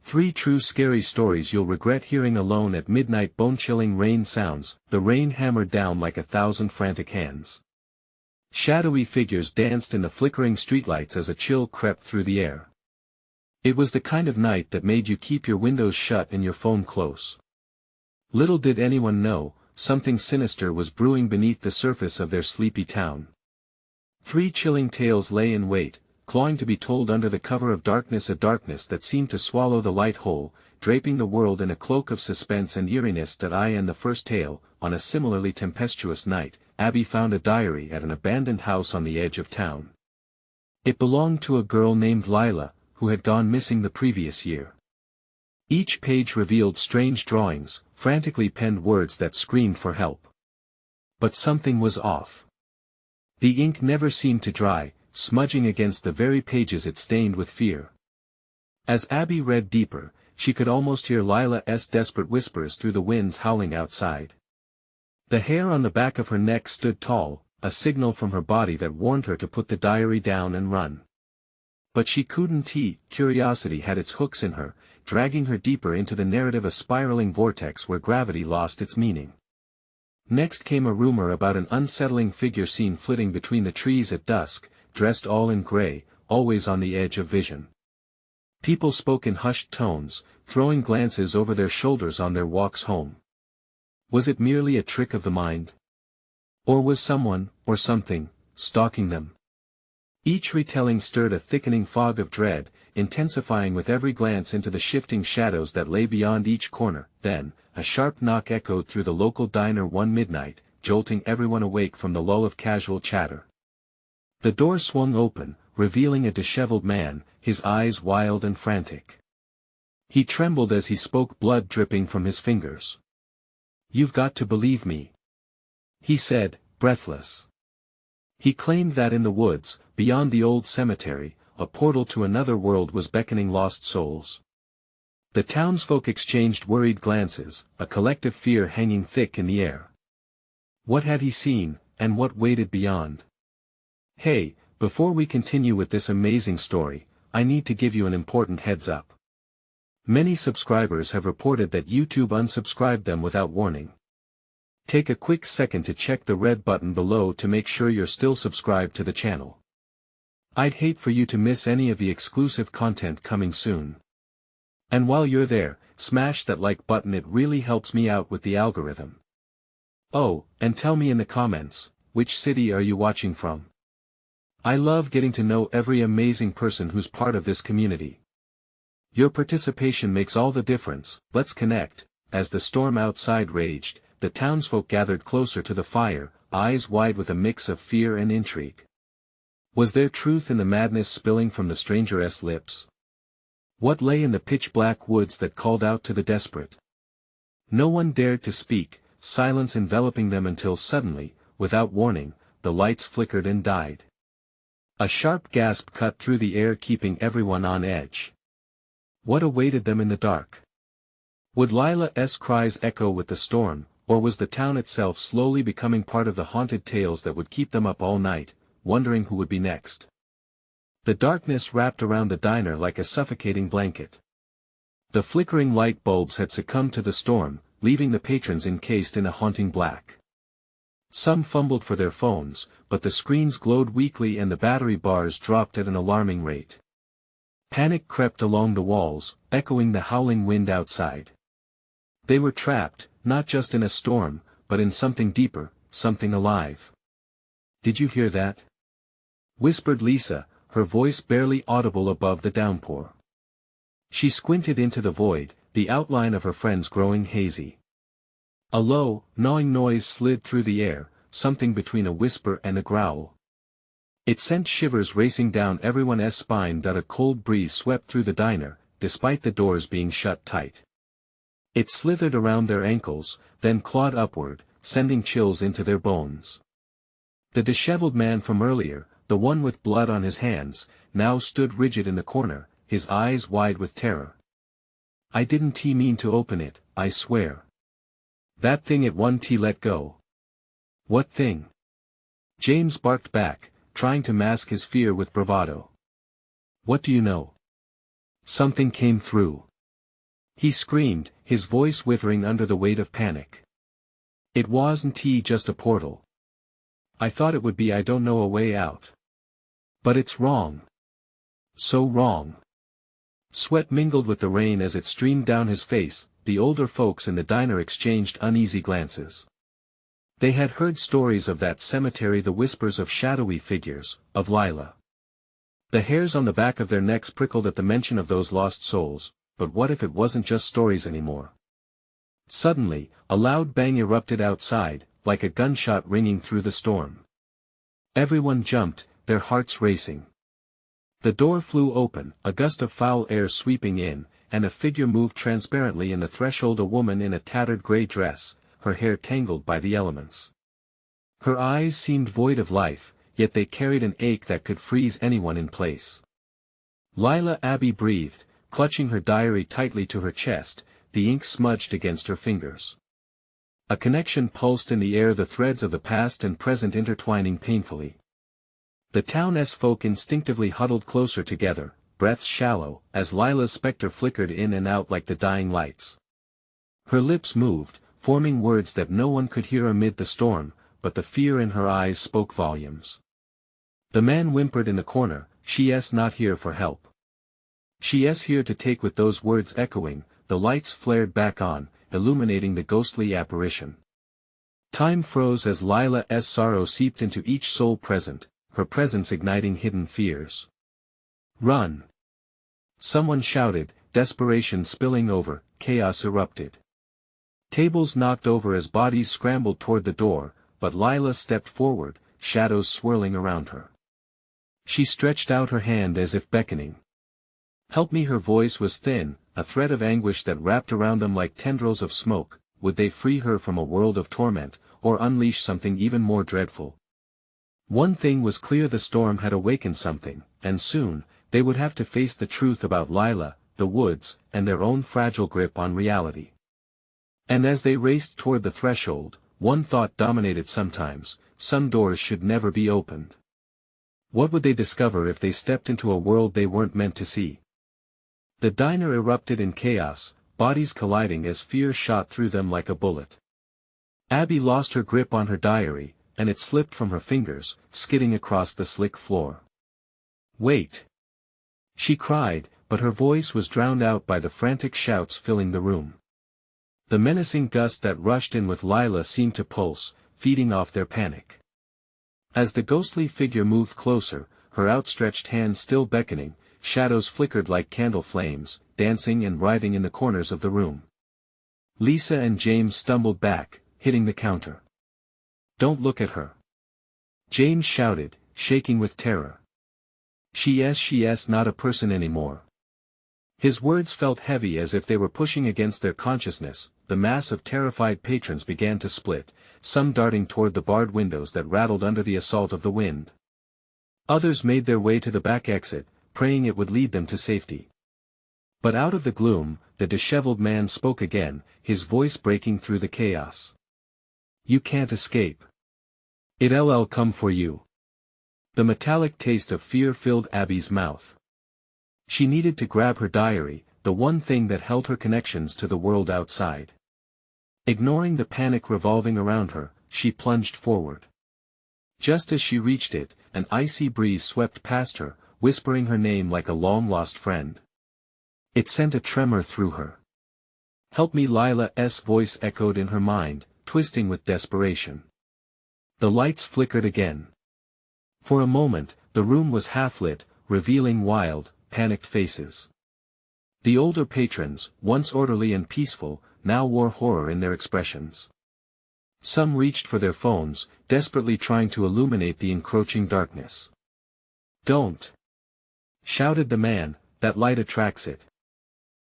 3 true scary stories you'll regret hearing alone at midnight. Bone-chilling rain sounds, the rain hammered down like 1,000 frantic hands. Shadowy figures danced in the flickering streetlights as a chill crept through the air. It was the kind of night that made you keep your windows shut and your phone close. Little did anyone know, something sinister was brewing beneath the surface of their sleepy town. 3 chilling tales lay in wait, clawing to be told under the cover of darkness, a darkness that seemed to swallow the light whole, draping the world in a cloak of suspense and eeriness. And the first tale, on a similarly tempestuous night, Abby found a diary at an abandoned house on the edge of town. It belonged to a girl named Lila, who had gone missing the previous year. Each page revealed strange drawings, frantically penned words that screamed for help. But something was off. The ink never seemed to dry, smudging against the very pages it stained with fear. As Abby read deeper, she could almost hear Lila's desperate whispers through the winds howling outside. The hair on the back of her neck stood tall, a signal from her body that warned her to put the diary down and run. But she couldn't. Curiosity had its hooks in her, dragging her deeper into the narrative, a spiraling vortex where gravity lost its meaning. Next came a rumor about an unsettling figure seen flitting between the trees at dusk, dressed all in gray, always on the edge of vision. People spoke in hushed tones, throwing glances over their shoulders on their walks home. Was it merely a trick of the mind? Or was someone, or something, stalking them? Each retelling stirred a thickening fog of dread, intensifying with every glance into the shifting shadows that lay beyond each corner. Then, a sharp knock echoed through the local diner one midnight, jolting everyone awake from the lull of casual chatter. The door swung open, revealing a disheveled man, his eyes wild and frantic. He trembled as he spoke, blood dripping from his fingers. "You've got to believe me," he said, breathless. He claimed that in the woods, beyond the old cemetery, a portal to another world was beckoning lost souls. The townsfolk exchanged worried glances, a collective fear hanging thick in the air. What had he seen, and what waited beyond? Hey, before we continue with this amazing story, I need to give you an important heads up. Many subscribers have reported that YouTube unsubscribed them without warning. Take a quick second to check the red button below to make sure you're still subscribed to the channel. I'd hate for you to miss any of the exclusive content coming soon. And while you're there, smash that like button, it really helps me out with the algorithm. Oh, and tell me in the comments, which city are you watching from? I love getting to know every amazing person who's part of this community. Your participation makes all the difference. Let's connect. As the storm outside raged, the townsfolk gathered closer to the fire, eyes wide with a mix of fear and intrigue. Was there truth in the madness spilling from the stranger's lips? What lay in the pitch-black woods that called out to the desperate? No one dared to speak, silence enveloping them until suddenly, without warning, the lights flickered and died. A sharp gasp cut through the air, keeping everyone on edge. What awaited them in the dark? Would Lila's cries echo with the storm, or was the town itself slowly becoming part of the haunted tales that would keep them up all night, wondering who would be next? The darkness wrapped around the diner like a suffocating blanket. The flickering light bulbs had succumbed to the storm, leaving the patrons encased in a haunting black. Some fumbled for their phones, but the screens glowed weakly and the battery bars dropped at an alarming rate. Panic crept along the walls, echoing the howling wind outside. They were trapped, not just in a storm, but in something deeper, something alive. "Did you hear that?" whispered Lisa, her voice barely audible above the downpour. She squinted into the void, the outline of her friends growing hazy. A low, gnawing noise slid through the air, something between a whisper and a growl. It sent shivers racing down everyone's spine. A cold breeze swept through the diner, despite the doors being shut tight. It slithered around their ankles, then clawed upward, sending chills into their bones. The disheveled man from earlier, the one with blood on his hands, now stood rigid in the corner, his eyes wide with terror. "I didn't mean to open it, I swear. That thing at 1 let go." "What thing?" James barked back, trying to mask his fear with bravado. "What do you know?" "Something came through. He screamed, his voice withering under the weight of panic. It wasn't just a portal. I thought it would be. I don't know a way out. But it's wrong. So wrong. Sweat mingled with the rain as it streamed down his face. The older folks in the diner exchanged uneasy glances. They had heard stories of that cemetery, the whispers of shadowy figures, of Lila. The hairs on the back of their necks prickled at the mention of those lost souls, but what if it wasn't just stories anymore? Suddenly, a loud bang erupted outside, like a gunshot ringing through the storm. Everyone jumped, their hearts racing. The door flew open, a gust of foul air sweeping in, and a figure moved transparently in the threshold, a woman in a tattered gray dress, her hair tangled by the elements. Her eyes seemed void of life, yet they carried an ache that could freeze anyone in place. Lila, Abby breathed, clutching her diary tightly to her chest, the ink smudged against her fingers. A connection pulsed in the air, the threads of the past and present intertwining painfully. The town's folk instinctively huddled closer together, breaths shallow, as Lila's specter flickered in and out like the dying lights. Her lips moved, forming words that no one could hear amid the storm, but the fear in her eyes spoke volumes. The man whimpered in the corner, "She's not here for help. She's here to take." With those words echoing, the lights flared back on, illuminating the ghostly apparition. Time froze as Lila's sorrow seeped into each soul present, her presence igniting hidden fears. "Run!" Someone shouted, desperation spilling over, chaos erupted. Tables knocked over as bodies scrambled toward the door, but Lila stepped forward, shadows swirling around her. She stretched out her hand as if beckoning. "Help me!" Her voice was thin, a thread of anguish that wrapped around them like tendrils of smoke. Would they free her from a world of torment, or unleash something even more dreadful? One thing was clear: the storm had awakened something, and soon, they would have to face the truth about Lila, the woods, and their own fragile grip on reality. And as they raced toward the threshold, one thought dominated sometimes: some doors should never be opened. What would they discover if they stepped into a world they weren't meant to see? The diner erupted in chaos, bodies colliding as fear shot through them like a bullet. Abby lost her grip on her diary, and it slipped from her fingers, skidding across the slick floor. "Wait!" she cried, but her voice was drowned out by the frantic shouts filling the room. The menacing gust that rushed in with Lila seemed to pulse, feeding off their panic. As the ghostly figure moved closer, her outstretched hand still beckoning, shadows flickered like candle flames, dancing and writhing in the corners of the room. Lisa and James stumbled back, hitting the counter. "Don't look at her!" James shouted, shaking with terror. She's not a person anymore." His words felt heavy, as if they were pushing against their consciousness. The mass of terrified patrons began to split, some darting toward the barred windows that rattled under the assault of the wind. Others made their way to the back exit, praying it would lead them to safety. But out of the gloom, the disheveled man spoke again, his voice breaking through the chaos. "You can't escape. It'll come for you." The metallic taste of fear filled Abby's mouth. She needed to grab her diary, the one thing that held her connections to the world outside. Ignoring the panic revolving around her, she plunged forward. Just as she reached it, an icy breeze swept past her, whispering her name like a long-lost friend. It sent a tremor through her. "Help me!" Lila's voice echoed in her mind, twisting with desperation. The lights flickered again. For a moment, the room was half-lit, revealing wild, panicked faces. The older patrons, once orderly and peaceful, now wore horror in their expressions. Some reached for their phones, desperately trying to illuminate the encroaching darkness. "Don't!" shouted the man, "that light attracts it."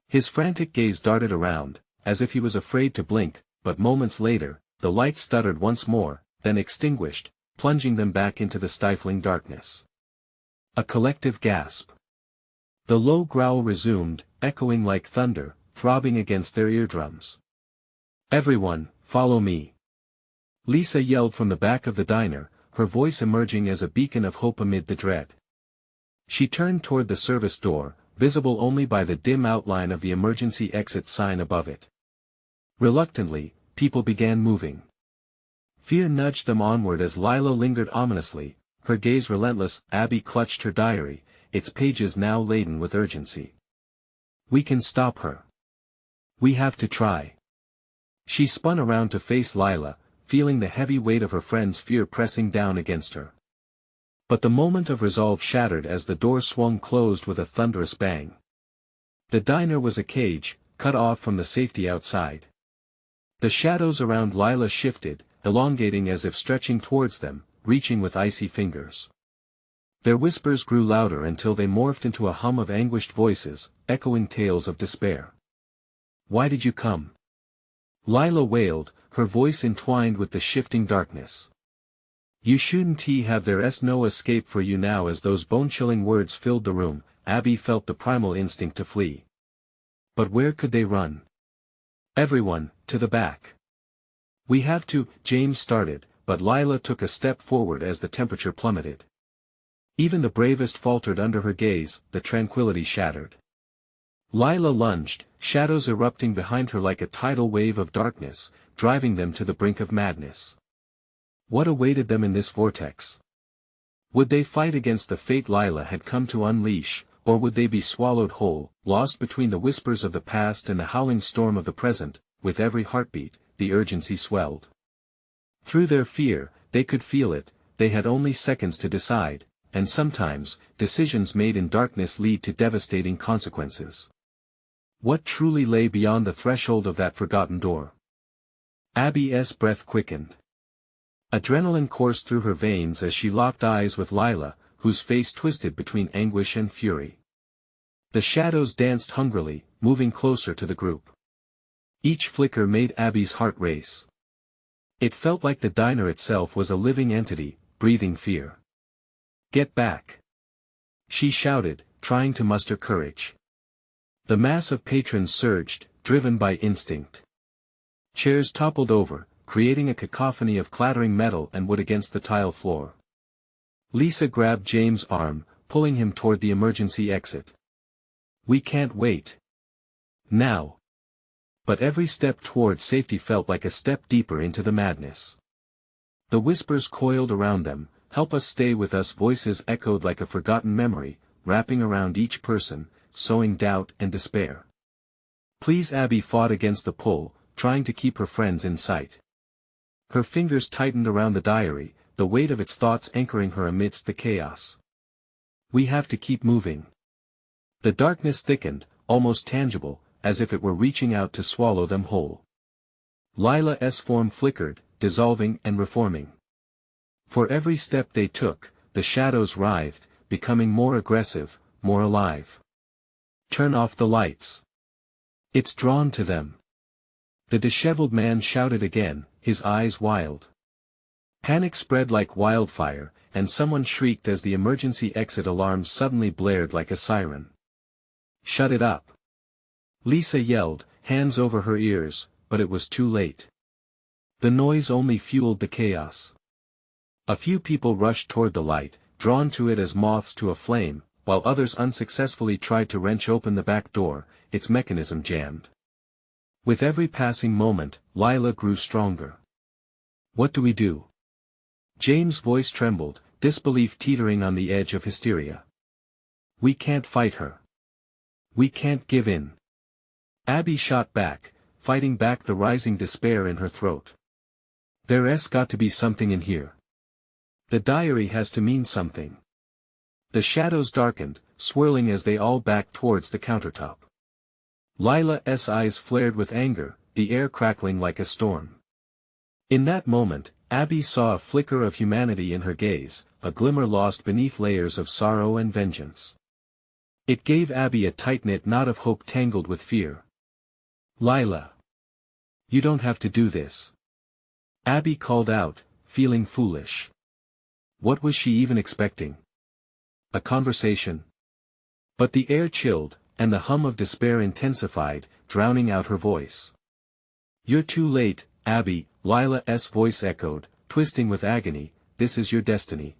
His frantic gaze darted around, as if he was afraid to blink, but moments later, the light stuttered once more, then extinguished, plunging them back into the stifling darkness. A collective gasp. The low growl resumed, echoing like thunder, throbbing against their eardrums. "Everyone, follow me!" Lisa yelled from the back of the diner, her voice emerging as a beacon of hope amid the dread. She turned toward the service door, visible only by the dim outline of the emergency exit sign above it. Reluctantly, people began moving. Fear nudged them onward as Lila lingered ominously, her gaze relentless. Abby clutched her diary, its pages now laden with urgency. We can stop her. We have to try. She spun around to face Lila, feeling the heavy weight of her friend's fear pressing down against her. But the moment of resolve shattered as the door swung closed with a thunderous bang. The diner was a cage, cut off from the safety outside. The shadows around Lila shifted, elongating as if stretching towards them, reaching with icy fingers. Their whispers grew louder until they morphed into a hum of anguished voices, echoing tales of despair. Why did you come? Lila wailed, her voice entwined with the shifting darkness. You shouldn't have there's no escape for you now. As those bone-chilling words filled the room, Abby felt the primal instinct to flee. But where could they run? Everyone, to the back. We have to, James started, but Lila took a step forward as the temperature plummeted. Even the bravest faltered under her gaze, the tranquility shattered. Lila lunged, shadows erupting behind her like a tidal wave of darkness, driving them to the brink of madness. What awaited them in this vortex? Would they fight against the fate Lila had come to unleash, or would they be swallowed whole, lost between the whispers of the past and the howling storm of the present? With every heartbeat, the urgency swelled. Through their fear, they could feel it, they had only seconds to decide, and sometimes, decisions made in darkness lead to devastating consequences. What truly lay beyond the threshold of that forgotten door? Abby's breath quickened. Adrenaline coursed through her veins as she locked eyes with Lila, whose face twisted between anguish and fury. The shadows danced hungrily, moving closer to the group. Each flicker made Abby's heart race. It felt like the diner itself was a living entity, breathing fear. Get back! She shouted, trying to muster courage. The mass of patrons surged, driven by instinct. Chairs toppled over, creating a cacophony of clattering metal and wood against the tile floor. Lisa grabbed James' arm, pulling him toward the emergency exit. We can't wait. Now. But every step toward safety felt like a step deeper into the madness. The whispers coiled around them, help us stay with us. Voices echoed like a forgotten memory, wrapping around each person, sowing doubt and despair. Please. Abby fought against the pull, trying to keep her friends in sight. Her fingers tightened around the diary, the weight of its thoughts anchoring her amidst the chaos. We have to keep moving. The darkness thickened, almost tangible, as if it were reaching out to swallow them whole. Lila's form flickered, dissolving and reforming. For every step they took, the shadows writhed, becoming more aggressive, more alive. Turn off the lights. It's drawn to them. The disheveled man shouted again, his eyes wild. Panic spread like wildfire, and someone shrieked as the emergency exit alarm suddenly blared like a siren. Shut it up! Lisa yelled, hands over her ears, but it was too late. The noise only fueled the chaos. A few people rushed toward the light, drawn to it as moths to a flame, while others unsuccessfully tried to wrench open the back door, its mechanism jammed. With every passing moment, Lila grew stronger. What do we do? James' voice trembled, disbelief teetering on the edge of hysteria. We can't fight her. We can't give in. Abby shot back, fighting back the rising despair in her throat. There's got to be something in here. The diary has to mean something. The shadows darkened, swirling as they all backed towards the countertop. Lila's eyes flared with anger, the air crackling like a storm. In that moment, Abby saw a flicker of humanity in her gaze, a glimmer lost beneath layers of sorrow and vengeance. It gave Abby a tight-knit knot of hope tangled with fear. Lila. You don't have to do this. Abby called out, feeling foolish. What was she even expecting? A conversation? But the air chilled, and the hum of despair intensified, drowning out her voice. You're too late, Abby, Lila's voice echoed, twisting with agony, this is your destiny.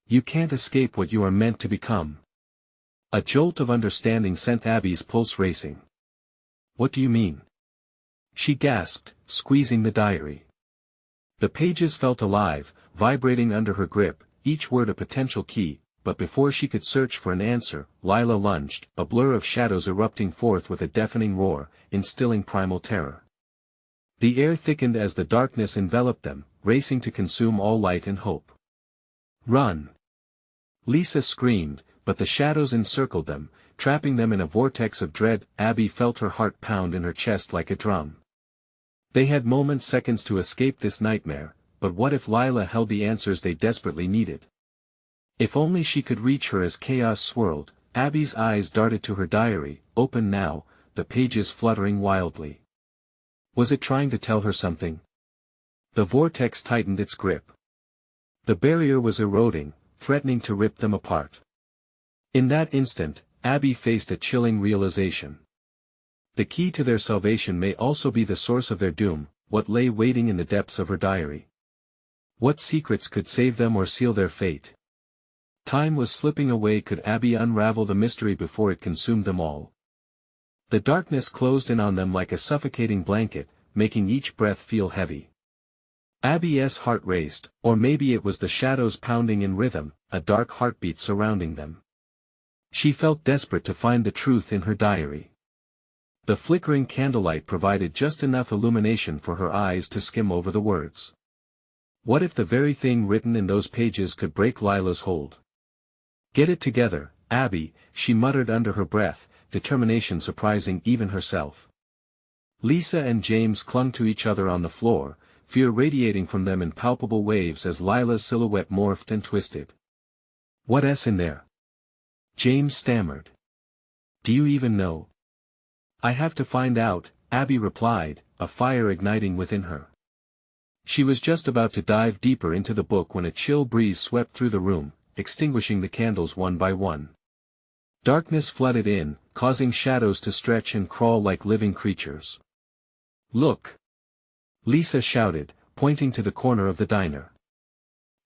You can't escape what you are meant to become. A jolt of understanding sent Abby's pulse racing. What do you mean? She gasped, squeezing the diary. The pages felt alive, vibrating under her grip, each word a potential key, but before she could search for an answer, Lila lunged, a blur of shadows erupting forth with a deafening roar, instilling primal terror. The air thickened as the darkness enveloped them, racing to consume all light and hope. Run! Lisa screamed, but the shadows encircled them, trapping them in a vortex of dread. Abby felt her heart pound in her chest like a drum. They had moments, seconds to escape this nightmare, but what if Lila held the answers they desperately needed? If only she could reach her. As chaos swirled, Abby's eyes darted to her diary, open now, the pages fluttering wildly. Was it trying to tell her something? The vortex tightened its grip. The barrier was eroding, threatening to rip them apart. In that instant, Abby faced a chilling realization. The key to their salvation may also be the source of their doom, what lay waiting in the depths of her diary. What secrets could save them or seal their fate? Time was slipping away. Could Abby unravel the mystery before it consumed them all? The darkness closed in on them like a suffocating blanket, making each breath feel heavy. Abby's heart raced, or maybe it was the shadows pounding in rhythm, a dark heartbeat surrounding them. She felt desperate to find the truth in her diary. The flickering candlelight provided just enough illumination for her eyes to skim over the words. What if the very thing written in those pages could break Lila's hold? Get it together, Abby, she muttered under her breath, determination surprising even herself. Lisa and James clung to each other on the floor, fear radiating from them in palpable waves as Lila's silhouette morphed and twisted. What's in there? James stammered. Do you even know? I have to find out, Abby replied, a fire igniting within her. She was just about to dive deeper into the book when a chill breeze swept through the room, extinguishing the candles one by one. Darkness flooded in, causing shadows to stretch and crawl like living creatures. Look! Lisa shouted, pointing to the corner of the diner.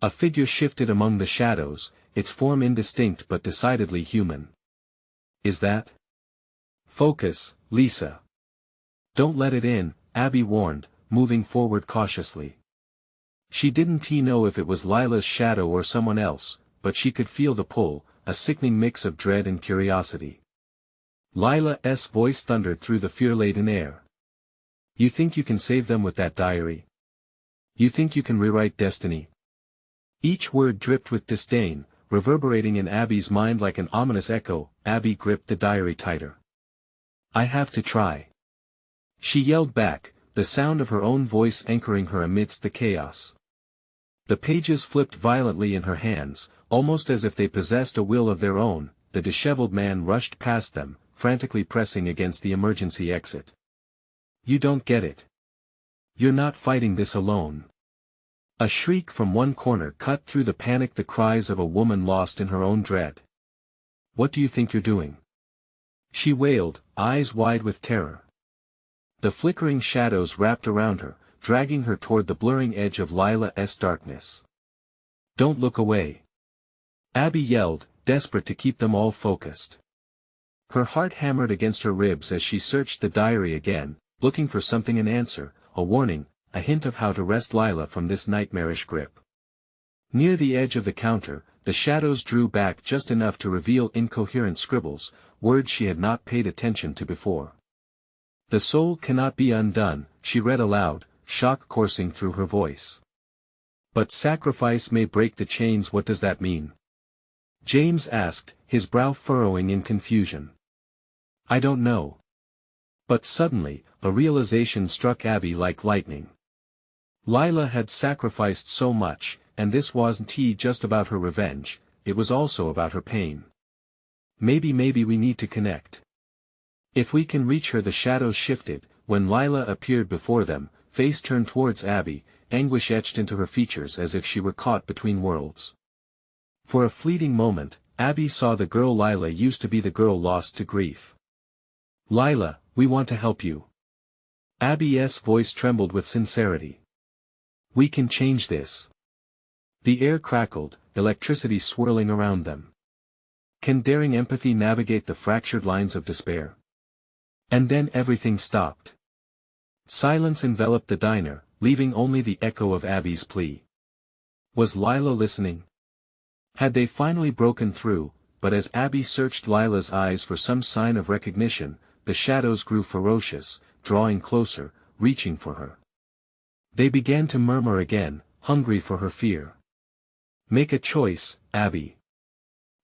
A figure shifted among the shadows, its form indistinct but decidedly human. Is that? Focus, Lisa. Don't let it in, Abby warned, moving forward cautiously. She didn't know if it was Lila's shadow or someone else, but she could feel the pull, a sickening mix of dread and curiosity. Lila's voice thundered through the fear-laden air. You think you can save them with that diary? You think you can rewrite destiny? Each word dripped with disdain, reverberating in Abby's mind like an ominous echo. Abby gripped the diary tighter. I have to try. She yelled back, the sound of her own voice anchoring her amidst the chaos. The pages flipped violently in her hands, almost as if they possessed a will of their own. The disheveled man rushed past them, frantically pressing against the emergency exit. You don't get it. You're not fighting this alone. A shriek from one corner cut through the panic, the cries of a woman lost in her own dread. What do you think you're doing? She wailed, eyes wide with terror. The flickering shadows wrapped around her, dragging her toward the blurring edge of Lila's darkness. Don't look away. Abby yelled, desperate to keep them all focused. Her heart hammered against her ribs as she searched the diary again, looking for something, an answer, a warning, a hint of how to wrest Lila from this nightmarish grip. Near the edge of the counter, the shadows drew back just enough to reveal incoherent scribbles, words she had not paid attention to before. The soul cannot be undone, she read aloud, shock coursing through her voice. But sacrifice may break the chains. What does that mean? James asked, his brow furrowing in confusion. I don't know. But suddenly, a realization struck Abby like lightning. Lila had sacrificed so much, and this wasn't just about her revenge, it was also about her pain. Maybe we need to connect. If we can reach her. The shadows shifted, when Lila appeared before them, face turned towards Abby, anguish etched into her features as if she were caught between worlds. For a fleeting moment, Abby saw the girl Lila used to be, the girl lost to grief. Lila, we want to help you. Abby's voice trembled with sincerity. We can change this. The air crackled, electricity swirling around them. Can daring empathy navigate the fractured lines of despair? And then everything stopped. Silence enveloped the diner, leaving only the echo of Abby's plea. Was Lila listening? Had they finally broken through? But as Abby searched Lila's eyes for some sign of recognition, the shadows grew ferocious, drawing closer, reaching for her. They began to murmur again, hungry for her fear. Make a choice, Abby.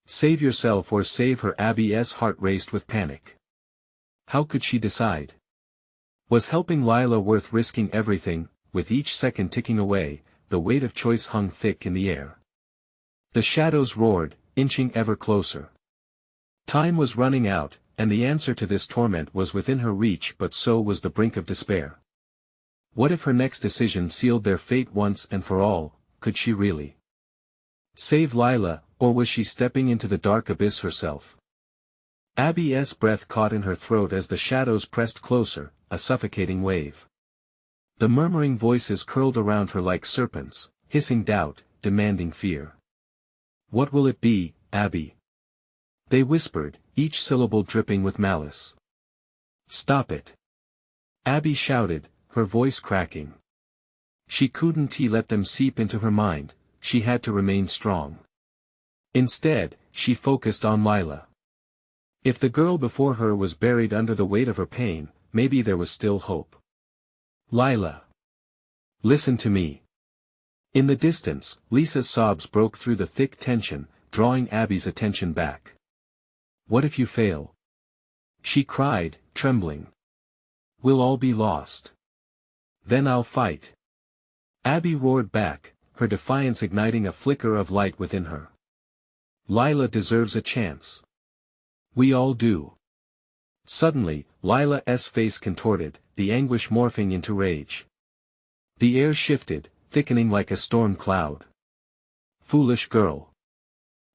Save yourself or save her. Abby's heart raced with panic. How could she decide? Was helping Lila worth risking everything? With each second ticking away, the weight of choice hung thick in the air. The shadows roared, inching ever closer. Time was running out, and the answer to this torment was within her reach, but so was the brink of despair. What if her next decision sealed their fate once and for all? Could she really save Lila, or was she stepping into the dark abyss herself? Abby's breath caught in her throat as the shadows pressed closer, a suffocating wave. The murmuring voices curled around her like serpents, hissing doubt, demanding fear. What will it be, Abby? They whispered, each syllable dripping with malice. Stop it! Abby shouted, her voice cracking. She couldn't let them seep into her mind, she had to remain strong. Instead, she focused on Lila. If the girl before her was buried under the weight of her pain, maybe there was still hope. Lila. Listen to me. In the distance, Lisa's sobs broke through the thick tension, drawing Abby's attention back. What if you fail? She cried, trembling. We'll all be lost. Then I'll fight. Abby roared back, her defiance igniting a flicker of light within her. Lila deserves a chance. We all do. Suddenly, Lila's face contorted, the anguish morphing into rage. The air shifted, thickening like a storm cloud. Foolish girl.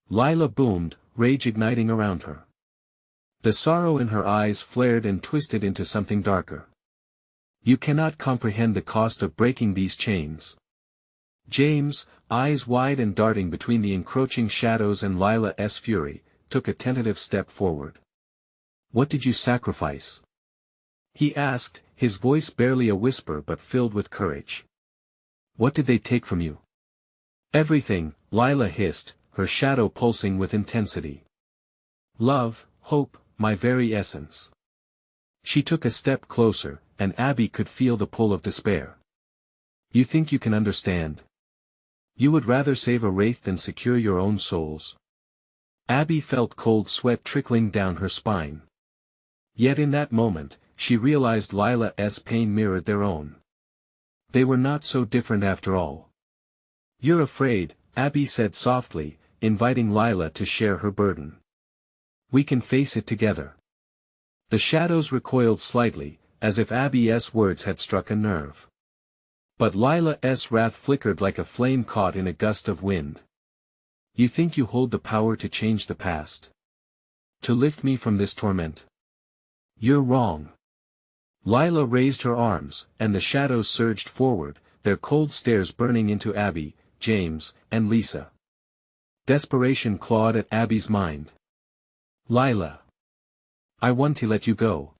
Lila boomed, rage igniting around her. The sorrow in her eyes flared and twisted into something darker. You cannot comprehend the cost of breaking these chains. James, eyes wide and darting between the encroaching shadows and Lila's fury, took a tentative step forward. What did you sacrifice? He asked, his voice barely a whisper but filled with courage. What did they take from you? Everything, Lila hissed, her shadow pulsing with intensity. Love, hope, my very essence. She took a step closer, and Abby could feel the pull of despair. You think you can understand? You would rather save a wraith than secure your own souls. Abby felt cold sweat trickling down her spine. Yet in that moment, she realized Lila's pain mirrored their own. They were not so different after all. You're afraid, Abby said softly, inviting Lila to share her burden. We can face it together. The shadows recoiled slightly, as if Abby's words had struck a nerve. But Lila's wrath flickered like a flame caught in a gust of wind. You think you hold the power to change the past? To lift me from this torment? You're wrong. Lila raised her arms, and the shadows surged forward, their cold stares burning into Abby, James, and Lisa. Desperation clawed at Abby's mind. Lila. I want to let you go.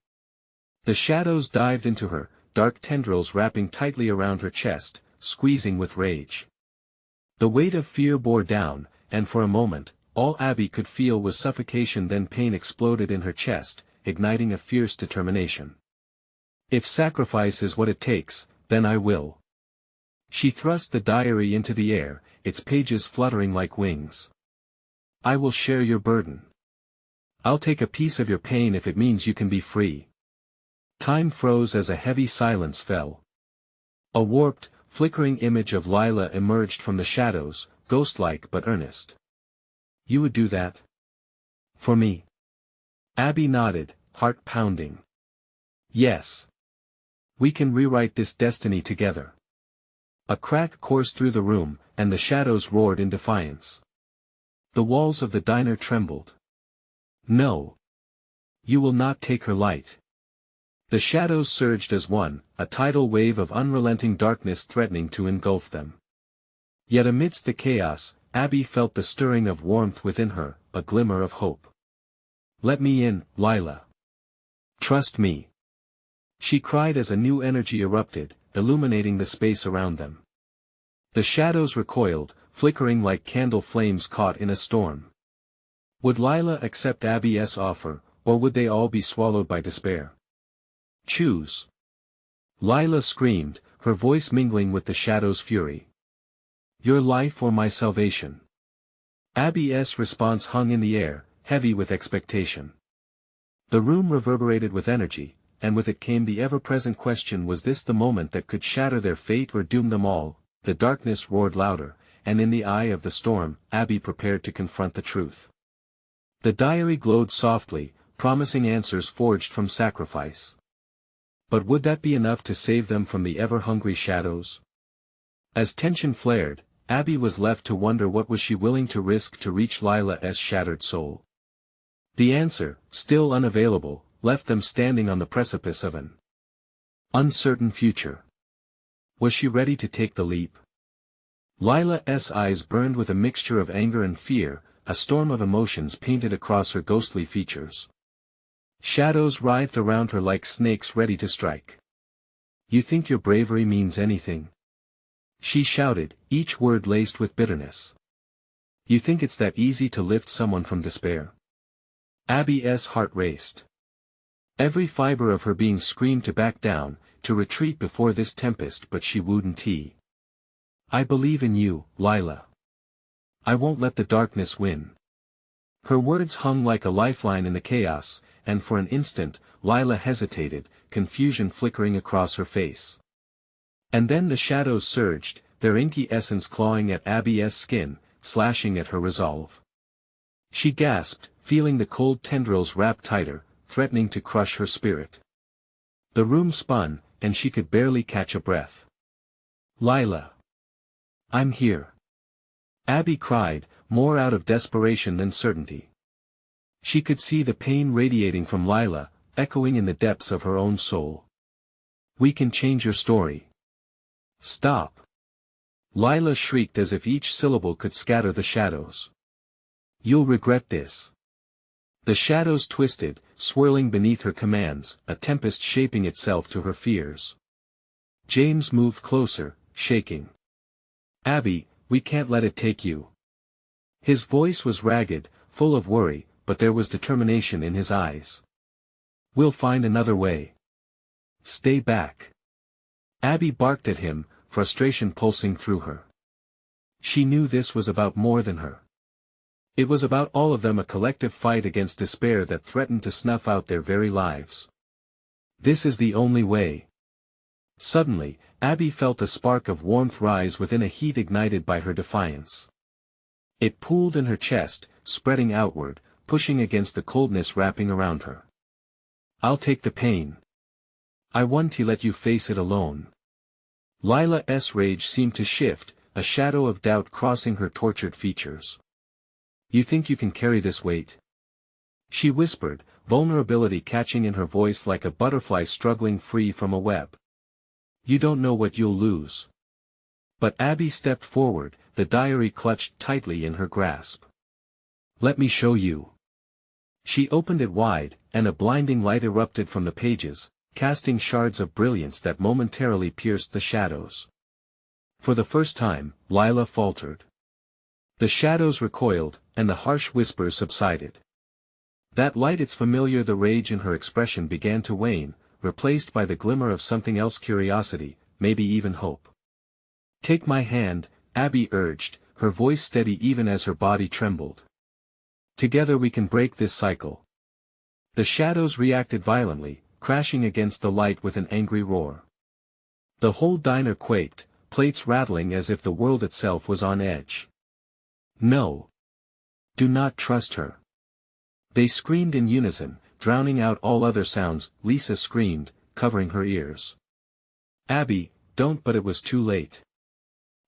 The shadows dived into her, dark tendrils wrapping tightly around her chest, squeezing with rage. The weight of fear bore down, and for a moment, all Abby could feel was suffocation. Then pain exploded in her chest, igniting a fierce determination. If sacrifice is what it takes, then I will. She thrust the diary into the air, its pages fluttering like wings. I will share your burden. I'll take a piece of your pain if it means you can be free. Time froze as a heavy silence fell. A warped, flickering image of Lila emerged from the shadows, ghost-like but earnest. You would do that? For me? Abby nodded, heart pounding. Yes. We can rewrite this destiny together. A crack coursed through the room, and the shadows roared in defiance. The walls of the diner trembled. No. You will not take her light. The shadows surged as one, a tidal wave of unrelenting darkness threatening to engulf them. Yet amidst the chaos, Abby felt the stirring of warmth within her, a glimmer of hope. "Let me in, Lila. Trust me," she cried as a new energy erupted, illuminating the space around them. The shadows recoiled, flickering like candle flames caught in a storm. Would Lila accept Abby's offer, or would they all be swallowed by despair? "Choose." Lila screamed, her voice mingling with the shadow's fury. "Your life or my salvation." Abby's response hung in the air, heavy with expectation. The room reverberated with energy, and with it came the ever-present question: was this the moment that could shatter their fate or doom them all? The darkness roared louder, and in the eye of the storm, Abby prepared to confront the truth. The diary glowed softly, promising answers forged from sacrifice. But would that be enough to save them from the ever-hungry shadows? As tension flared, Abby was left to wonder what was she willing to risk to reach Lila's shattered soul. The answer, still unavailable, left them standing on the precipice of an uncertain future. Was she ready to take the leap? Lila's eyes burned with a mixture of anger and fear, a storm of emotions painted across her ghostly features. Shadows writhed around her like snakes ready to strike. "You think your bravery means anything?" she shouted, each word laced with bitterness. "You think it's that easy to lift someone from despair?" Abby's heart raced. Every fiber of her being screamed to back down, to retreat before this tempest, but she wouldn't. "I believe in you, Lila. I won't let the darkness win." Her words hung like a lifeline in the chaos, and for an instant, Lila hesitated, confusion flickering across her face. And then the shadows surged, their inky essence clawing at Abby's skin, slashing at her resolve. She gasped, feeling the cold tendrils wrap tighter, threatening to crush her spirit. The room spun, and she could barely catch a breath. "Lila! I'm here!" Abby cried, more out of desperation than certainty. She could see the pain radiating from Lila, echoing in the depths of her own soul. "We can change your story." "Stop!" Lila shrieked as if each syllable could scatter the shadows. "You'll regret this." The shadows twisted, swirling beneath her commands, a tempest shaping itself to her fears. James moved closer, shaking. "Abby, we can't let it take you." His voice was ragged, full of worry, but there was determination in his eyes. "We'll find another way. Stay back." Abby barked at him, frustration pulsing through her. She knew this was about more than her. It was about all of them, a collective fight against despair that threatened to snuff out their very lives. "This is the only way." Suddenly, Abby felt a spark of warmth rise within, a heat ignited by her defiance. It pooled in her chest, spreading outward, pushing against the coldness wrapping around her. "I'll take the pain. I want to let you face it alone." Lila's rage seemed to shift, a shadow of doubt crossing her tortured features. "You think you can carry this weight?" she whispered, vulnerability catching in her voice like a butterfly struggling free from a web. "You don't know what you'll lose." But Abby stepped forward, the diary clutched tightly in her grasp. "Let me show you." She opened it wide, and a blinding light erupted from the pages, casting shards of brilliance that momentarily pierced the shadows. For the first time, Lila faltered. The shadows recoiled, and the harsh whispers subsided. That light, it's familiar. The rage in her expression began to wane, replaced by the glimmer of something else: curiosity, maybe even hope. "Take my hand," Abby urged, her voice steady even as her body trembled. "Together we can break this cycle." The shadows reacted violently, crashing against the light with an angry roar. The whole diner quaked, plates rattling as if the world itself was on edge. "No. Do not trust her." They screamed in unison, drowning out all other sounds. Lisa screamed, covering her ears. "Abby, don't!" But it was too late.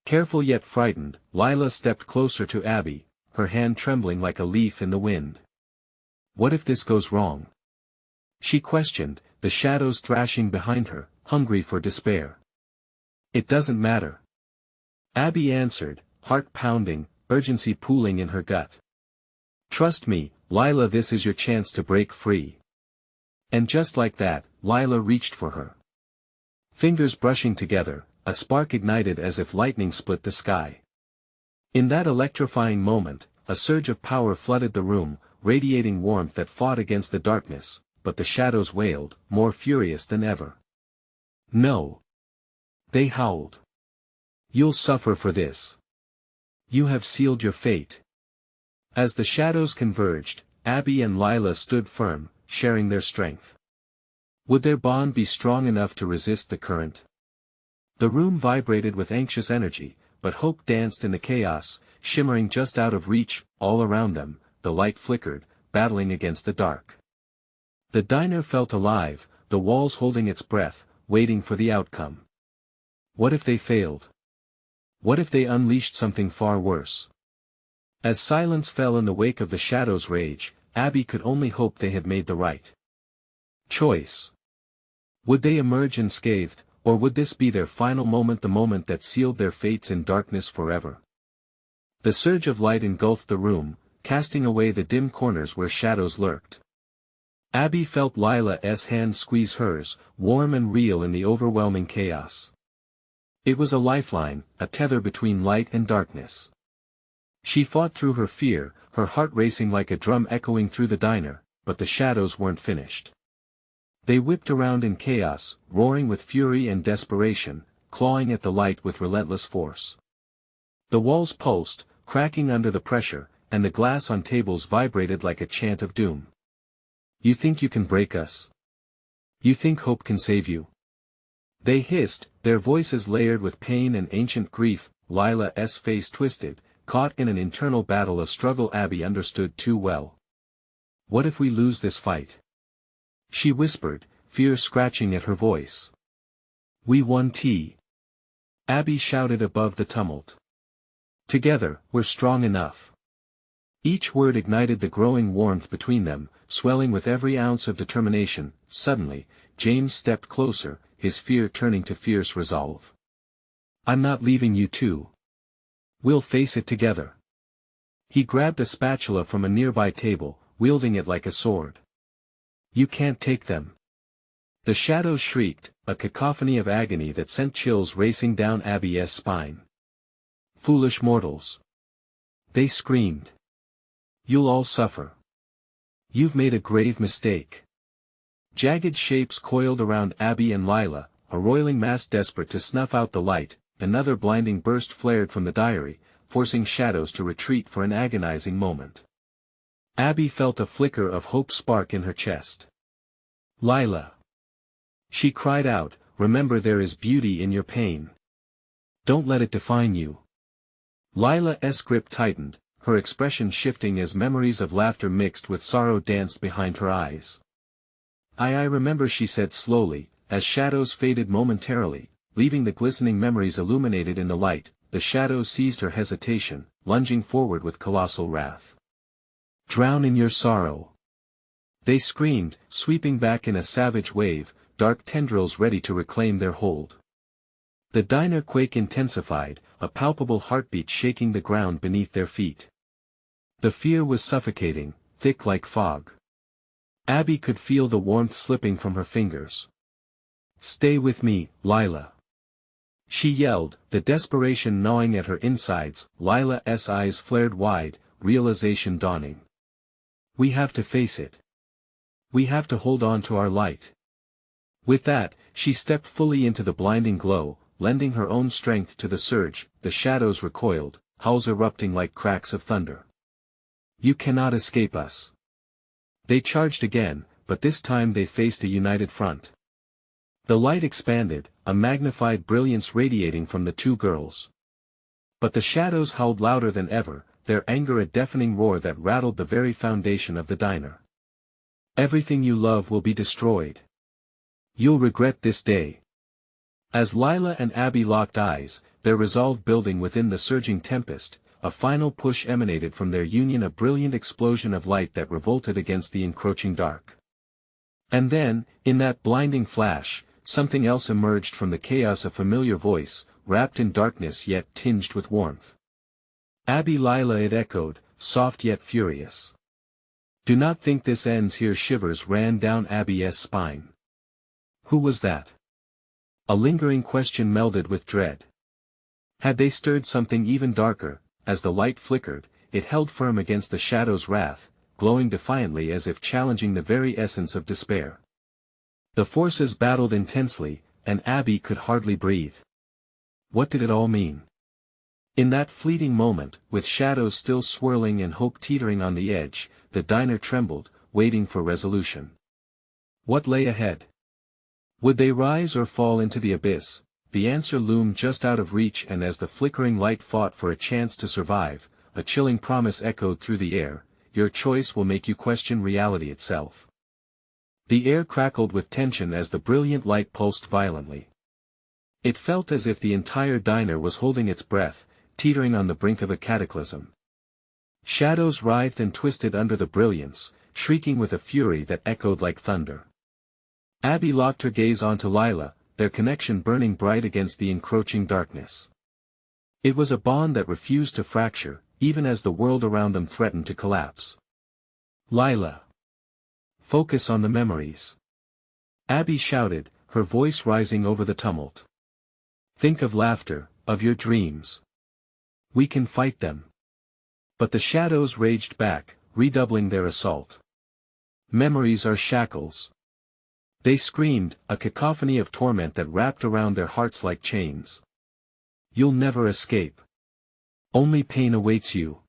Careful yet frightened, Lila stepped closer to Abby, her hand trembling like a leaf in the wind. "What if this goes wrong?" she questioned, the shadows thrashing behind her, hungry for despair. "It doesn't matter," Abby answered, heart pounding, urgency pooling in her gut. Trust me, Lila, this is your chance to break free. And just like that, Lila reached for her. Fingers brushing together, a spark ignited as if lightning split the sky. In that electrifying moment, a surge of power flooded the room, radiating warmth that fought against the darkness, but the shadows wailed, more furious than ever. No. They howled. You'll suffer for this. You have sealed your fate. As the shadows converged, Abby and Lila stood firm, sharing their strength. Would their bond be strong enough to resist the current? The room vibrated with anxious energy, but hope danced in the chaos, shimmering just out of reach. All around them, the light flickered, battling against the dark. The diner felt alive, the walls holding its breath, waiting for the outcome. What if they failed? What if they unleashed something far worse? As silence fell in the wake of the shadow's rage, Abby could only hope they had made the right choice. Would they emerge unscathed, or would this be their final moment, the moment that sealed their fates in darkness forever? The surge of light engulfed the room, casting away the dim corners where shadows lurked. Abby felt Lila's hand squeeze hers, warm and real in the overwhelming chaos. It was a lifeline, a tether between light and darkness. She fought through her fear, her heart racing like a drum echoing through the diner, but the shadows weren't finished. They whipped around in chaos, roaring with fury and desperation, clawing at the light with relentless force. The walls pulsed, cracking under the pressure, and the glass on tables vibrated like a chant of doom. You think you can break us? You think hope can save you? They hissed, their voices layered with pain and ancient grief. Lila's face twisted, caught in an internal battle, a struggle Abby understood too well. What if we lose this fight? She whispered, fear scratching at her voice. We won T. Abby shouted above the tumult. Together, we're strong enough. Each word ignited the growing warmth between them, swelling with every ounce of determination. Suddenly, James stepped closer, his fear turning to fierce resolve. I'm not leaving you two. We'll face it together. He grabbed a spatula from a nearby table, wielding it like a sword. You can't take them. The shadows shrieked, a cacophony of agony that sent chills racing down Abby's spine. Foolish mortals. They screamed. You'll all suffer. You've made a grave mistake. Jagged shapes coiled around Abby and Lila, a roiling mass desperate to snuff out the light. Another blinding burst flared from the diary, forcing shadows to retreat for an agonizing moment. Abby felt a flicker of hope spark in her chest. Lila. She cried out, remember, there is beauty in your pain. Don't let it define you. Lila's grip tightened, her expression shifting as memories of laughter mixed with sorrow danced behind her eyes. I remember, she said slowly, as shadows faded momentarily, leaving the glistening memories illuminated in the light. The shadows seized her hesitation, lunging forward with colossal wrath. Drown in your sorrow. They screamed, sweeping back in a savage wave, dark tendrils ready to reclaim their hold. The diner quake intensified, a palpable heartbeat shaking the ground beneath their feet. The fear was suffocating, thick like fog. Abby could feel the warmth slipping from her fingers. Stay with me, Lila. She yelled, the desperation gnawing at her insides. Lila's eyes flared wide, realization dawning. We have to face it. We have to hold on to our light. With that, she stepped fully into the blinding glow, lending her own strength to the surge. The shadows recoiled, howls erupting like cracks of thunder. You cannot escape us. They charged again, but this time they faced a united front. The light expanded, a magnified brilliance radiating from the two girls. But the shadows howled louder than ever, their anger a deafening roar that rattled the very foundation of the diner. Everything you love will be destroyed. You'll regret this day. As Lila and Abby locked eyes, their resolve building within the surging tempest, a final push emanated from their union, a brilliant explosion of light that revolted against the encroaching dark. And then, in that blinding flash, something else emerged from the chaos, a familiar voice, wrapped in darkness yet tinged with warmth. Abby, Lila, it echoed, soft yet furious. Do not think this ends here. Shivers ran down Abby's spine. Who was that? A lingering question melded with dread. Had they stirred something even darker? As the light flickered, it held firm against the shadow's wrath, glowing defiantly as if challenging the very essence of despair. The forces battled intensely, and Abby could hardly breathe. What did it all mean? In that fleeting moment, with shadows still swirling and hope teetering on the edge, the diner trembled, waiting for resolution. What lay ahead? Would they rise or fall into the abyss? The answer loomed just out of reach, and as the flickering light fought for a chance to survive, a chilling promise echoed through the air: your choice will make you question reality itself. The air crackled with tension as the brilliant light pulsed violently. It felt as if the entire diner was holding its breath, teetering on the brink of a cataclysm. Shadows writhed and twisted under the brilliance, shrieking with a fury that echoed like thunder. Abby locked her gaze onto Lila, their connection burning bright against the encroaching darkness. It was a bond that refused to fracture, even as the world around them threatened to collapse. Lila. Focus on the memories. Abby shouted, her voice rising over the tumult. Think of laughter, of your dreams. We can fight them. But the shadows raged back, redoubling their assault. Memories are shackles. They screamed, a cacophony of torment that wrapped around their hearts like chains. You'll never escape. Only pain awaits you.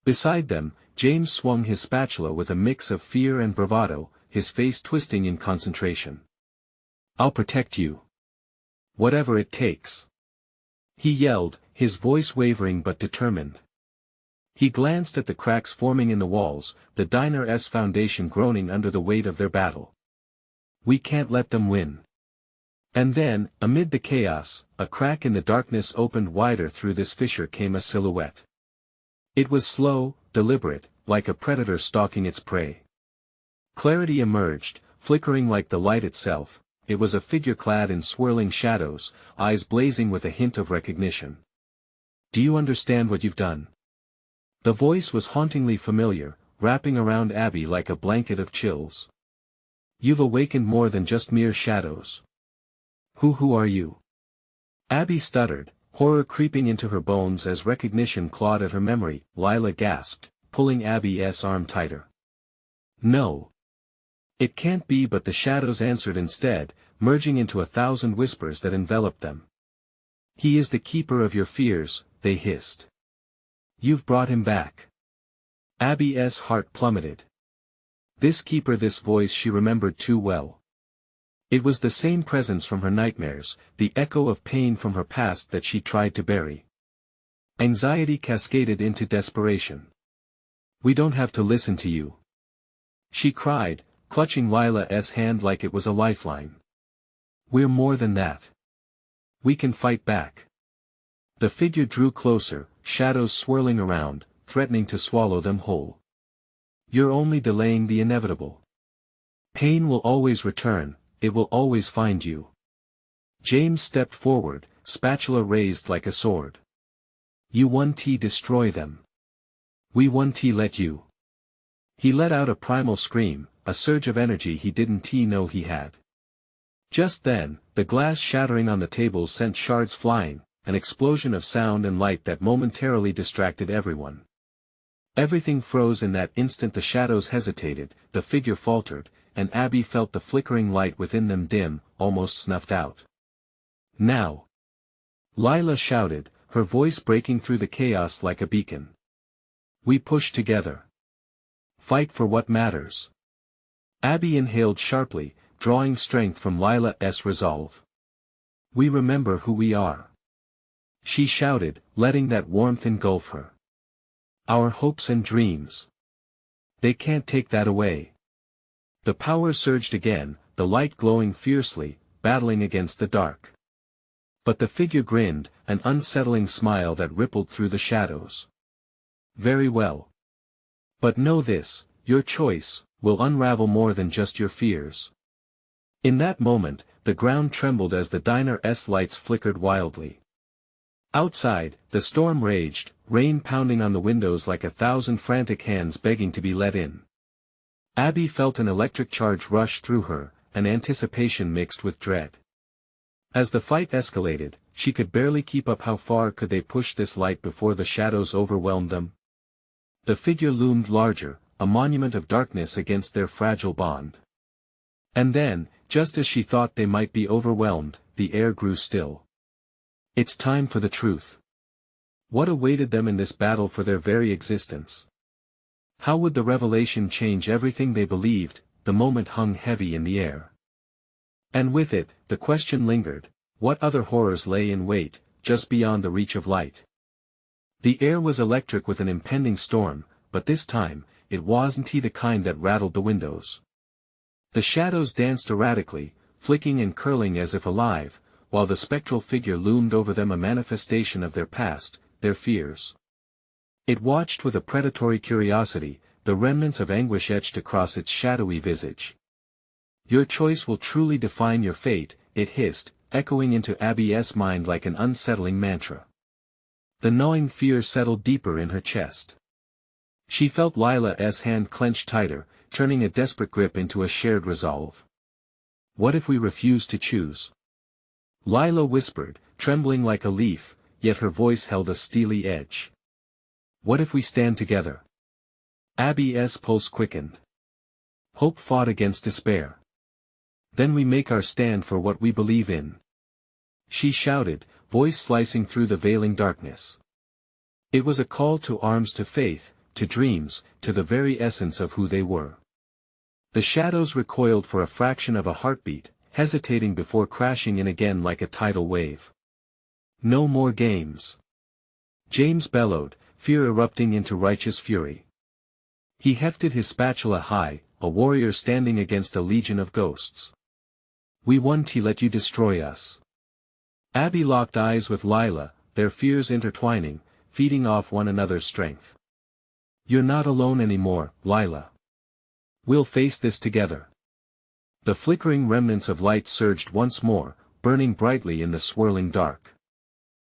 Beside them, James swung his spatula with a mix of fear and bravado, his face twisting in concentration. I'll protect you. Whatever it takes. He yelled, his voice wavering but determined. He glanced at the cracks forming in the walls, the diner's foundation groaning under the weight of their battle. We can't let them win. And then, amid the chaos, a crack in the darkness opened wider. Through this fissure came a silhouette. It was slow, deliberate, like a predator stalking its prey. Clarity emerged, flickering like the light itself. It was a figure clad in swirling shadows, eyes blazing with a hint of recognition. Do you understand what you've done? The voice was hauntingly familiar, wrapping around Abby like a blanket of chills. You've awakened more than just mere shadows. Who are you? Abby stuttered, horror creeping into her bones as recognition clawed at her memory. Lila gasped, pulling Abby's arm tighter. No. It can't be. But the shadows answered instead, merging into 1,000 whispers that enveloped them. He is the keeper of your fears, they hissed. You've brought him back. Abby's heart plummeted. This keeper, this voice she remembered too well. It was the same presence from her nightmares, the echo of pain from her past that she tried to bury. Anxiety cascaded into desperation. We don't have to listen to you. She cried, clutching Lila's hand like it was a lifeline. We're more than that. We can fight back. The figure drew closer, shadows swirling around, threatening to swallow them whole. You're only delaying the inevitable. Pain will always return, it will always find you. James stepped forward, spatula raised like a sword. You want to destroy them. We want to let you. He let out a primal scream, a surge of energy he didn't know he had. Just then, the glass shattering on the table sent shards flying, an explosion of sound and light that momentarily distracted everyone. Everything froze in that instant. The shadows hesitated, the figure faltered, and Abby felt the flickering light within them dim, almost snuffed out. Now! Lila shouted, her voice breaking through the chaos like a beacon. We push together. Fight for what matters. Abby inhaled sharply, drawing strength from Lila's resolve. We remember who we are. She shouted, letting that warmth engulf her. Our hopes and dreams. They can't take that away. The power surged again, the light glowing fiercely, battling against the dark. But the figure grinned, an unsettling smile that rippled through the shadows. Very well. But know this, your choice will unravel more than just your fears. In that moment, the ground trembled as the diner's lights flickered wildly. Outside, the storm raged, rain pounding on the windows like 1,000 frantic hands begging to be let in. Abby felt an electric charge rush through her, an anticipation mixed with dread. As the fight escalated, she could barely keep up. How far could they push this light before the shadows overwhelmed them? The figure loomed larger, a monument of darkness against their fragile bond. And then, just as she thought they might be overwhelmed, the air grew still. It's time for the truth. What awaited them in this battle for their very existence? How would the revelation change everything they believed? The moment hung heavy in the air. And with it, the question lingered, what other horrors lay in wait, just beyond the reach of light? The air was electric with an impending storm, but this time, it wasn't the kind that rattled the windows. The shadows danced erratically, flicking and curling as if alive, while the spectral figure loomed over them, a manifestation of their past, their fears. It watched with a predatory curiosity, the remnants of anguish etched across its shadowy visage. Your choice will truly define your fate, it hissed, echoing into Abby's mind like an unsettling mantra. The gnawing fear settled deeper in her chest. She felt Lila's hand clench tighter, turning a desperate grip into a shared resolve. What if we refuse to choose? Lila whispered, trembling like a leaf, yet her voice held a steely edge. What if we stand together? Abby's pulse quickened. Hope fought against despair. Then we make our stand for what we believe in. She shouted, voice slicing through the veiling darkness. It was a call to arms, to faith, to dreams, to the very essence of who they were. The shadows recoiled for a fraction of a heartbeat, hesitating before crashing in again like a tidal wave. No more games. James bellowed, fear erupting into righteous fury. He hefted his spatula high, a warrior standing against a legion of ghosts. We won't let you destroy us. Abby locked eyes with Lila, their fears intertwining, feeding off one another's strength. You're not alone anymore, Lila. We'll face this together. The flickering remnants of light surged once more, burning brightly in the swirling dark.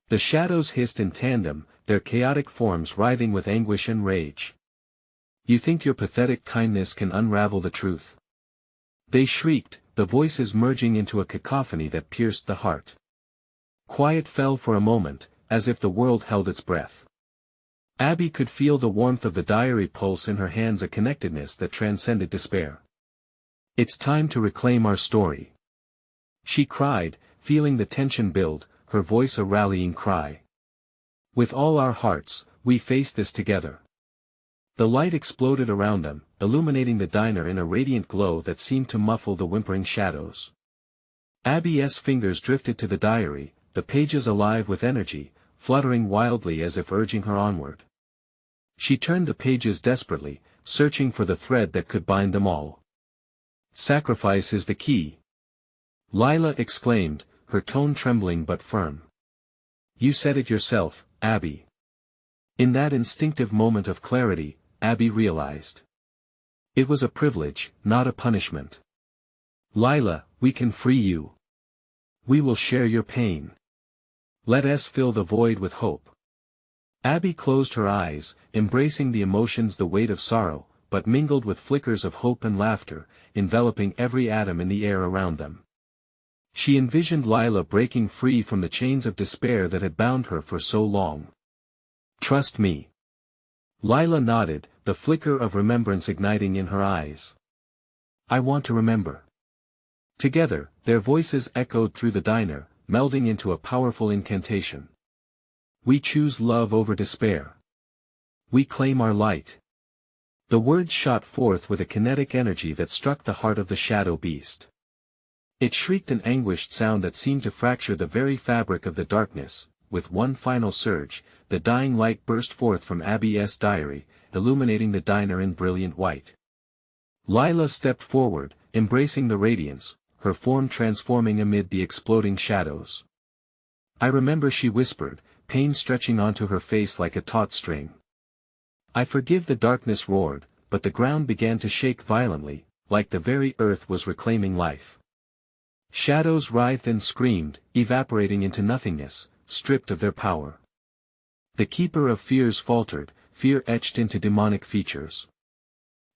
The shadows hissed in tandem, their chaotic forms writhing with anguish and rage. You think your pathetic kindness can unravel the truth? They shrieked, the voices merging into a cacophony that pierced the heart. Quiet fell for a moment, as if the world held its breath. Abby could feel the warmth of the diary pulse in her hands, a connectedness that transcended despair. It's time to reclaim our story. She cried, feeling the tension build, her voice a rallying cry. With all our hearts, we face this together. The light exploded around them, illuminating the diner in a radiant glow that seemed to muffle the whimpering shadows. Abby's fingers drifted to the diary, the pages alive with energy, fluttering wildly as if urging her onward. She turned the pages desperately, searching for the thread that could bind them all. Sacrifice is the key. Lila exclaimed, her tone trembling but firm. You said it yourself, Abby. In that instinctive moment of clarity, Abby realized. It was a privilege, not a punishment. Lila, we can free you. We will share your pain. Let us fill the void with hope. Abby closed her eyes, embracing the emotions, the weight of sorrow, but mingled with flickers of hope and laughter, enveloping every atom in the air around them. She envisioned Lila breaking free from the chains of despair that had bound her for so long. Trust me. Lila nodded, the flicker of remembrance igniting in her eyes. I want to remember. Together, their voices echoed through the diner, melding into a powerful incantation. We choose love over despair. We claim our light. The words shot forth with a kinetic energy that struck the heart of the shadow beast. It shrieked an anguished sound that seemed to fracture the very fabric of the darkness. With one final surge, the dying light burst forth from Abby's diary, illuminating the diner in brilliant white. Lila stepped forward, embracing the radiance, her form transforming amid the exploding shadows. I remember, she whispered, pain stretching onto her face like a taut string. I forgive, the darkness roared, but the ground began to shake violently, like the very earth was reclaiming life. Shadows writhed and screamed, evaporating into nothingness, stripped of their power. The keeper of fears faltered, fear etched into demonic features.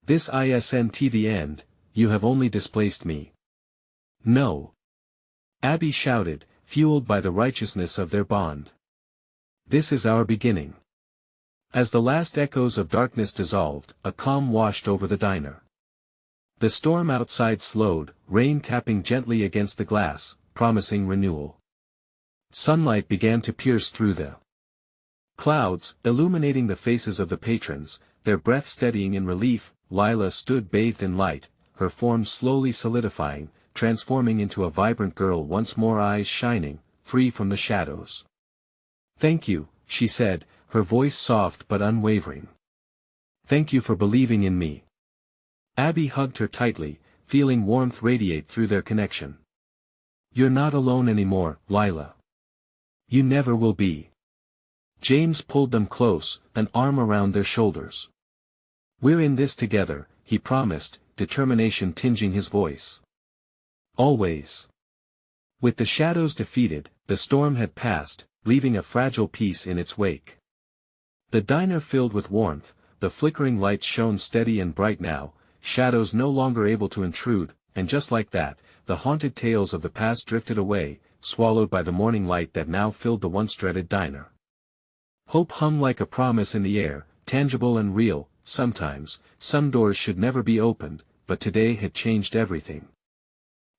This isn't the end, you have only displaced me. No. Abby shouted, fueled by the righteousness of their bond. This is our beginning. As the last echoes of darkness dissolved, a calm washed over the diner. The storm outside slowed, rain tapping gently against the glass, promising renewal. Sunlight began to pierce through the clouds, illuminating the faces of the patrons, their breath steadying in relief. Lila stood bathed in light, her form slowly solidifying, transforming into a vibrant girl once more, eyes shining, free from the shadows. "Thank you," she said, her voice soft but unwavering. "Thank you for believing in me." Abby hugged her tightly, feeling warmth radiate through their connection. "You're not alone anymore, Lila. You never will be." James pulled them close, an arm around their shoulders. "We're in this together," he promised, determination tinging his voice. "Always." With the shadows defeated, the storm had passed, leaving a fragile peace in its wake. The diner filled with warmth, the flickering lights shone steady and bright now, shadows no longer able to intrude, and just like that, the haunted tales of the past drifted away, swallowed by the morning light that now filled the once dreaded diner. Hope hung like a promise in the air, tangible and real. Sometimes, some doors should never be opened, but today had changed everything.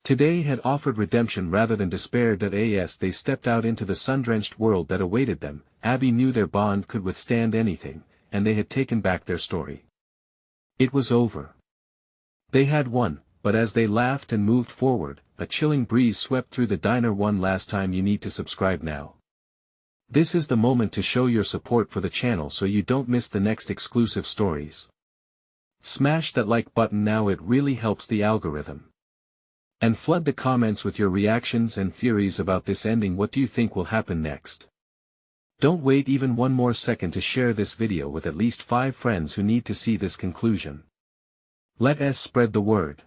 Today had offered redemption rather than despair. As they stepped out into the sun-drenched world that awaited them, Abby knew their bond could withstand anything, and they had taken back their story. It was over. They had won, but as they laughed and moved forward, a chilling breeze swept through the diner. One last time, you need to subscribe now. This is the moment to show your support for the channel so you don't miss the next exclusive stories. Smash that like button now, it really helps the algorithm. And flood the comments with your reactions and theories about this ending. What do you think will happen next? Don't wait even one more second to share this video with at least 5 friends who need to see this conclusion. Let us spread the word.